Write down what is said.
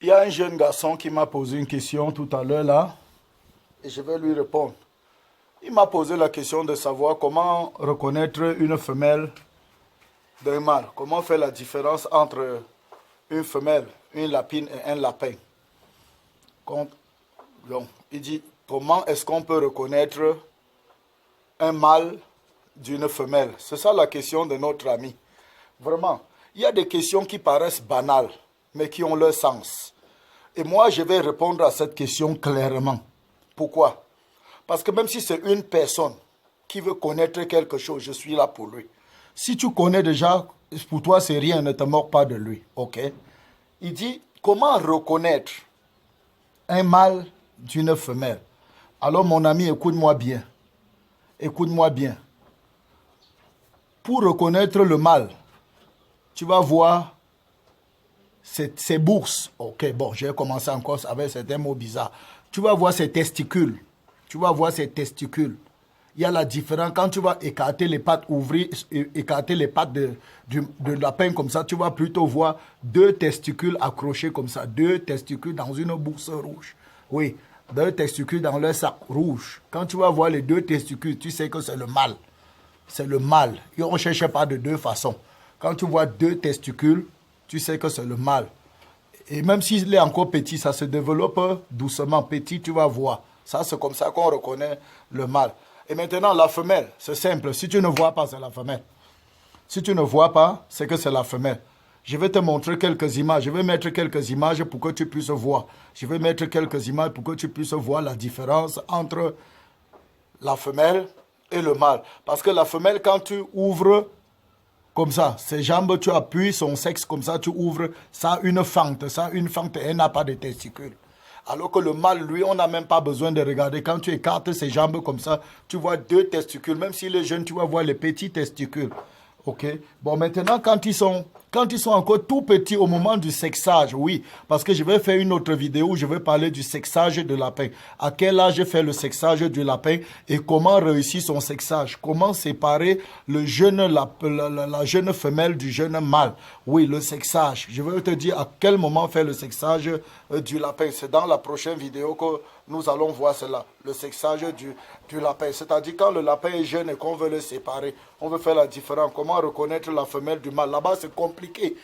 Il y a un jeune garçon qui m'a posé une question tout à l'heure là, et je vais lui répondre. Il m'a posé la question de savoir comment reconnaître une femelle d'un mâle. Comment faire la différence entre une femelle, une lapine et un lapin. Donc, il dit, comment est-ce qu'on peut reconnaître un mâle d'une femelle? C'est ça la question de notre ami. Vraiment, il y a des questions qui paraissent banales, mais qui ont leur sens. Et moi, je vais répondre à cette question clairement. Pourquoi? Parce que même si c'est une personne qui veut connaître quelque chose, je suis là pour lui. Si tu connais déjà, pour toi, c'est rien, ne te moque pas de lui. OK? Il dit, comment reconnaître un mâle d'une femelle? Alors, mon ami, écoute-moi bien. Écoute-moi bien. Pour reconnaître le mâle, tu vas voir ses bourses. Ok, bon, j'ai commencé encore avec certains mots bizarres. Tu vas voir ses testicules. Tu vas voir ses testicules. Il y a la différence. Quand tu vas écarter les pattes, ouvrir, écarter les pattes de lapin comme ça, tu vas plutôt voir deux testicules accrochés comme ça. Deux testicules dans une bourse rouge. Oui, deux testicules dans leur sac rouge. Quand tu vas voir les deux testicules, tu sais que c'est le mâle. C'est le mâle. Et on ne cherche pas de deux façons. Quand tu vois deux testicules, tu sais que c'est le mâle. Et même s'il est encore petit, ça se développe doucement. Petit, tu vas voir. Ça, c'est comme ça qu'on reconnaît le mâle. Et maintenant, la femelle, c'est simple. Si tu ne vois pas, c'est la femelle. Si tu ne vois pas, c'est que c'est la femelle. Je vais te montrer quelques images. Je vais mettre quelques images pour que tu puisses voir. Je vais mettre quelques images pour que tu puisses voir la différence entre la femelle et le mâle. Parce que la femelle, quand tu ouvres comme ça, ses jambes, tu appuies son sexe comme ça, tu ouvres, ça a une fente, et elle n'a pas de testicules. Alors que le mâle, lui, on n'a même pas besoin de regarder. Quand tu écartes ses jambes comme ça, tu vois deux testicules. Même s'il est jeune, tu vas voir les petits testicules. OK? Bon, maintenant, quand ils sont encore tout petits au moment du sexage, oui, parce que je vais faire une autre vidéo où je vais parler du sexage de lapin. À quel âge fait le sexage du lapin et comment réussir son sexage? Comment séparer le jeune, la jeune femelle du jeune mâle? Oui, le sexage. Je vais te dire à quel moment faire le sexage du lapin. C'est dans la prochaine vidéo que nous allons voir cela, le sexage du lapin. C'est-à-dire quand le lapin est jeune et qu'on veut le séparer, on veut faire la différence. Comment reconnaître la femelle du mâle? Là-bas, c'est compliqué.